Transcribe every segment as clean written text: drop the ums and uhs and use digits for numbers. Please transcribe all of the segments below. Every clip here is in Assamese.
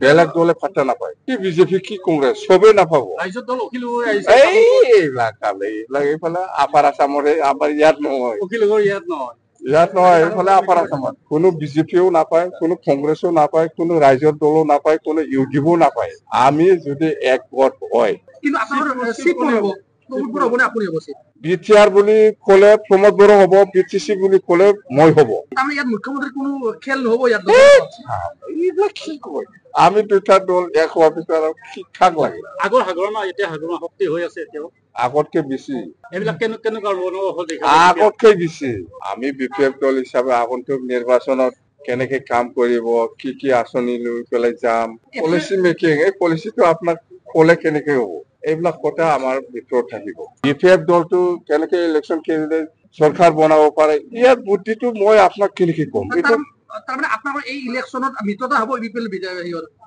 বেলেগ দলে পাত্তা নাপায় কি বিজেপি কি কংগ্ৰেছ চবেই নাপাব এইবিলাক এইফালে আপাৰ আছামৰে আমাৰ ইয়াত নহয় ইয়াত নহয় এইফালে আপাৰ আছামত কোনো বিজেপিও নাপায় কোনো কংগ্ৰেছো নাপায় কোনো ৰাইজৰ দলো নাপায় কোনো ইউডিএফও নাপায় আমি যদি একগোট হয় বিটিআৰ বুলি কলে প্ৰমোদ বড়ো হব বিটিচি বুলি কলে মই হব মুখ্যমন্ত্রী কোনো খেল নহব ইয়াত এইবিলাক কি কয় আমি দুটা দল এক হোৱাৰ পিছত আৰু ঠিক লাগে আগৰ হাগৰণা এতিয়া হাগৰণা শক্তি হৈ আছে এতিয়াও আগতকে বেছি এইবিলাক কেনেকুৱা আগতকে বেছি আমি বিপিএফ দল হিচাপে আগন্তুক নিৰ্বাচনত কেনেকে কাম কৰিব কি কি আঁচনি লৈ পেলাই যাম পলিচি মেকিং এই পলিচিটো আপোনাক কলে কেনেকে হ'ব এইবিলাক কথা আমাৰ ভিতৰত থাকিব বিপিএফ দলটো কেনেকে ইলেকশ্যন কেণ্ডিডেট চৰকাৰ বনাব পাৰে ইয়াৰ বুদ্ধিটো মই আপোনাক কেনেকে কম এইটো তাৰমানে আপোনালোকৰ এই ইলেকশ্যনত মিত্ৰতা হ'ব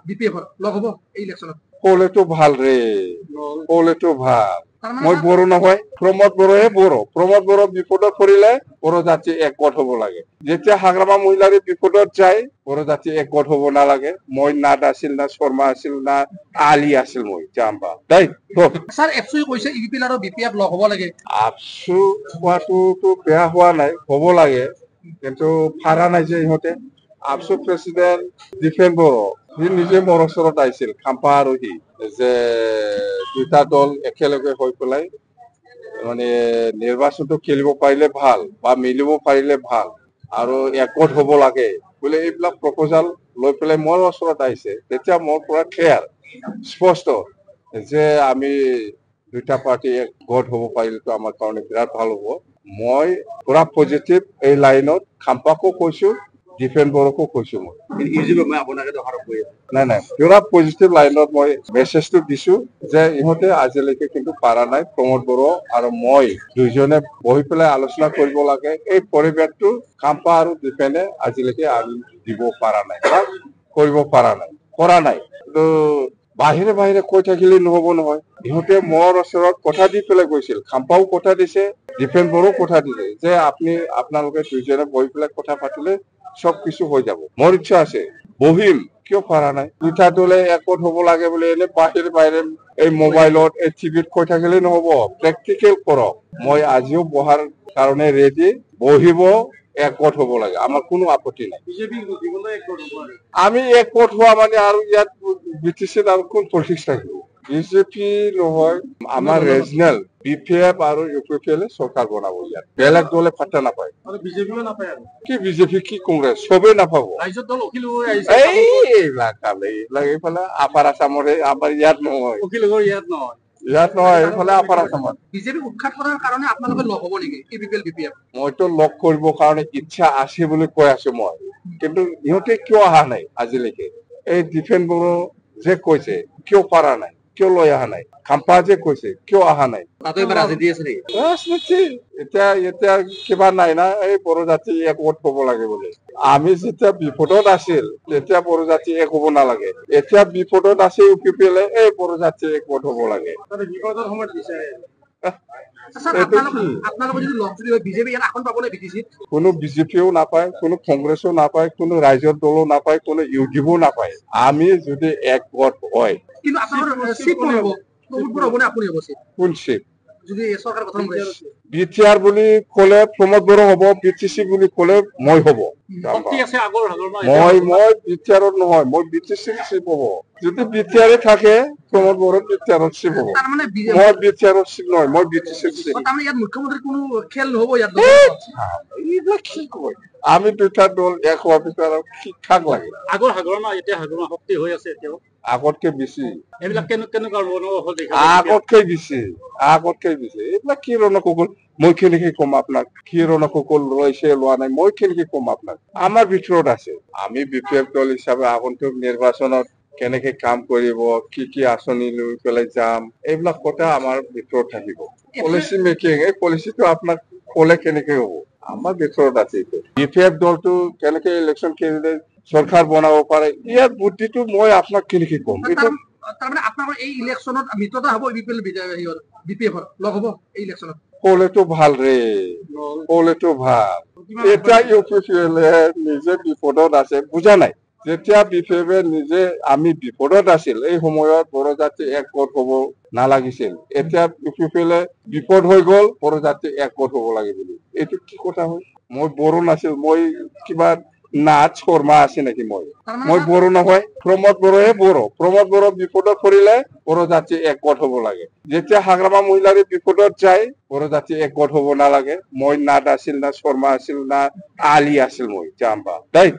বিপিএফৰ লগ হ'ব এই ইলেকশ্যনত কলেতো ভাল ৰে কলেতো ভাল মই বড়ো নহয় প্ৰমোদ বড়োহে বড়ো প্ৰমোদ বড়ো বিপদত পৰিলে বড়ো জাতি একগোট হ'ব লাগে যেতিয়া হাগ্ৰামা মহিলাৰে বিপদত যায় বড়ো জাতি একগোট হ'ব নালাগে মই নাদ আছিল না শৰ্মা আছিল না আলি আছিল মই জাম্বা দেই স্যাৰ এফচুই কৈছে ইউপিএল আৰু বিপিএফ লগ হ'ব লাগে আপচু কোৱাটোতো বেয়া হোৱা নাই হ'ব লাগে কিন্তু ফাৰা নাই যে ইহঁতে আপচু প্ৰেচিডেণ্ট ডিফেন বড়ো সি নিজে মোৰ ওচৰত আহিছিল খাম্পা আৰু সি যে দুটা দল একেলগে হৈ পেলাই মানে নিৰ্বাচনটো খেলিব পাৰিলে ভাল বা মিলিব পাৰিলে ভাল আৰু একগোট হ'ব লাগে বোলে এইবিলাক প্ৰপ'জাল লৈ পেলাই মোৰ ওচৰত আহিছে তেতিয়া মোৰ পৰা ক্লিয়াৰ স্পষ্ট যে আমি দুটা পাৰ্টি একগোট হ'ব পাৰিলেতো আমাৰ কাৰণে বিৰাট ভাল হ'ব মই পুৰা পজিটিভ এই লাইনত খাম্পাকো কৈছো ডিফেন বড়োকো কৈছো মই নাই নাই পুৰা পজিটিভ লাইনত মই মেছেজটো দিছো যে ইহঁতে আজিলৈকে কিন্তু পাৰা নাই প্ৰমোদ বড়ো আৰু মই দুইজনে বহি পেলাই আলোচনা কৰিব লাগে এই পৰিৱেশটো খাম্পা আৰু ডিফেনে আজিলৈকে আমি দিব পাৰা নাই বা কৰিব পাৰা নাই কৰা নাই কিন্তু বাহিৰে বাহিৰে কৈ থাকিলে নহব নহয় ইহঁতে মোৰ ওচৰত কথা দি পেলাই গৈছিল খাম্পাও কথা দিছে ডিফেন বড়ো কথা দিছে যে আপোনালোকে দুইজনে বহি পেলাই কথা পাতিলে সব কিছু হৈ যাব মোৰ ইচ্ছা আছে বহিম কিয় পাৰা নাই দুটা দলে একগোট হ'ব লাগে বুলি এনে বাহিৰে বাহিৰে এই মোবাইলত এই টিভিত কৈ থাকিলে নহব প্ৰেক্টিকেল কৰক মই আজিও বহাৰ কাৰণে ৰেডি বহিব একগোট হ'ব লাগে আমাৰ কোনো আপত্তি নাই আমি একগোট হোৱা মানে আৰু ইয়াত বিটিচিত আৰু কোন পলিটিক্স থাকিব বিজেপি নহয় আমাৰ ৰিজনেল বিপিএফ আৰু ইউপিএফ চৰকাৰ বনাব ইয়াত বেলেগ দলে পাত্তা নাপায় কি বিজেপি কি কংগ্ৰেছ চবেই নাপাব এইবিলাক এইফালে আপাৰ আছামৰে আমাৰ ইয়াত নহয় ইয়াত নহয় এইফালে আপাৰ আছামত বিজেপি উৎখাত কৰাৰ কাৰণে আপোনালোকে লগ হ'ব নেকি ইউপিএল বিপিএফ মইতো লগ কৰিবৰ কাৰণে ইচ্ছা আছে বুলি কৈ আছো মই কিন্তু ইহঁতে কিয় অহা নাই আজিলৈকে এই ডিফেন বড়ো যে কৈছে কিয় পাৰা নাই কিয় লৈ অহা নাই খাম্পা যে কৈছে কিয় অহা নাই ৰাজনীতি এতিয়া কিবা নাই না এই বড়ো জাতি একগোট হ'ব লাগে বুলি আমি যেতিয়া বিপদত আছিল তেতিয়া বড়ো জাতি এক হ'ব নালাগে এতিয়া বিপদত আছে ইউপিএলে এই বড়ো জাতি একগোট হ'ব লাগে বিপদৰ সময়ত বিচাৰে কোনো বিজেপিও নাপায় কোনো কংগ্ৰেছো নাপায় কোনো ৰাইজৰ দলো নাপায় কোনো ইউডিএফও নাপায় আমি যদি একগোট হয় কোন চিট বিটিআৰ বুলি কলে প্ৰমোদ বড়ো হব বিটিচি বুলি কলে মই হব মই বিটিআৰত নহয় মই বিটিচিৰ চিপ হব যদি বিটিআৰে থাকে প্ৰমোদ বড়ো বিটিআৰত চিপ হব মই বিটিআৰত চিপ নহয় মই বিটিচিৰ চিপ মুখ্যমন্ত্রী কোনো খেল নহব ইয়াত এইবিলাক কি কয় আমি দুটা দল এক হোৱাৰ পিছত আৰু ঠিক লাগে আগৰ হাগৰণা এতিয়া হাগৰণা শক্তি হৈ আছে এতিয়াও আগতকে বেছি এইবিলাক কেনেকুৱা আগতকে বেছি এইবিলাক কি ৰণকৌশল মই কেনেকে কম আপোনাক কি ৰণকৌশল লৈছে লোৱা নাই মই কেনেকে কম আপোনাক আমাৰ ভিতৰত আছে আমি বিপিএফ দল হিচাপে আগন্তুক নিৰ্বাচনত কেনেকে কাম কৰিব কি কি আঁচনি লৈ পেলাই যাম এইবিলাক কথা আমাৰ ভিতৰত থাকিব পলিচি মেকিং এই পলিচিটো আপোনাক কলে কেনেকে হ'ব আমাৰ ভিতৰত আছে বিপিএফ দলটো কেনেকে ইলেকশ্যন কেণ্ডিডেট চৰকাৰ বনাব পাৰে ইয়াৰ বুদ্ধিটো মই আপোনাক কেনেকে কম এইটো তাৰমানে আপোনালোকৰ এই ইলেকশ্যনত মিত্ৰতা হ'ব বিপিএফৰ লগ হ'ব এই ইলেকশ্যনত কলেতো ভাল ৰে কলেতো ভাল এতিয়া ইউপিএলে নিজে বিপদত আছে বুজা নাই যেতিয়া বিপ্লৱে নিজে আমি বিপদত আছিল এই সময়ত বড়ো জাতি একগোট হ'ব নালাগিছিল এতিয়া বিপ্লৱে বিপদ হৈ গ'ল বড়ো জাতি একগোট হ'ব লাগে বুলি এইটো কি কথা হয় মই বড়ো নাছিল মই কিবা নাচ শৰ্মা আছে নেকি মই বড়ো নহয় প্ৰমোদ বড়োহে বিপদত পৰিলে বড়ো জাতি একগোট হ'ব লাগে যেতিয়া হাগ্ৰামা মহিলাৰে বিপদত যায় বড়ো জাতি একগোট হ'ব নালাগে মই নাট আছিল না শৰ্মা আছিল না আলি আছিল মই জাম্বা দেই